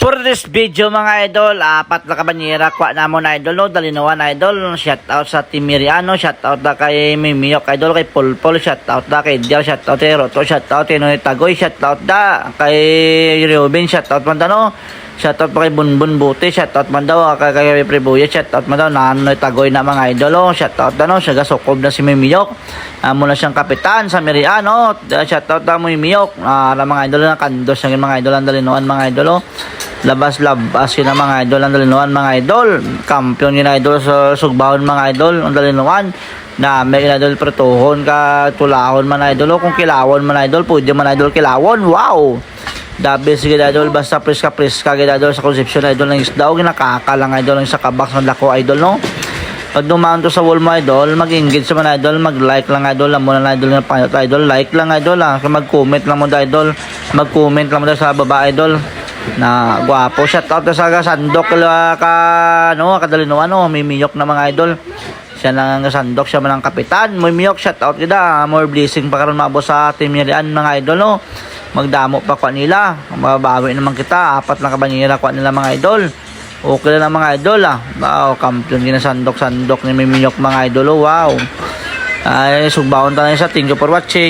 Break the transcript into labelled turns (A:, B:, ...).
A: For this video mga idol, apat na kabanyera kwa na mo na idol, no? Dalinawan idol, shout out sa Team Miriano, shout out na kay Mimiyok idol, kay Pulpol, shout out na kay Dial, shout out kay Roto, shout out kay Noy Tagoy, shout out na kay Ruben, shout out man no? Shout out pa kay Bunbun Buti, shout out man daw kay Prebuya, shout out man daw na Noy Tagoy na mga idol, oh. Shout out na no, siya gasukob na si Mimiyok. Muna siyang kapitan sa Miriano, shout out na Mimiyok, na mga idol na kandos ng mga idol ang dalinawan mga idol, oh. Labas yun ang mga idol ang dalinuan mga idol, kampiyon yun idol sa sugbahon mga idol ang dalinuan na may idol pretuhon ka tulahon man idol, kung kilawon man idol pwede man idol kilawon, wow dabi sige idol, basta preska gid idol sa conception idol ng isda o ginakaka lang idol ng sa kabaks ng lako idol, no? Pag dumaan to sa wall mo idol, mag-engage sa mga idol, mag-like lang idol, lang muna na idol ng pangat idol, like lang idol, mag-comment lang mo idol, mag-comment lang mo sa baba idol na guwapo. Shout out sa sandok ka no, kadalinuan no, Mimiyok na mga idol. Siya nang sandok, siya man ang kapitan. Mimiyok, shout out kita. More blessing pa karon mabo sa Team Mirian mga idol, no. Magdamo pa kwa nila. Mababawi naman kita. Apat lang kabanyera kwa nila mga idol. Okay na mga idol Wow, kampiyon gina sandok ni Mimiyok mga idol. Wow. Ay sugbawon tayo sa. Thank you for watching.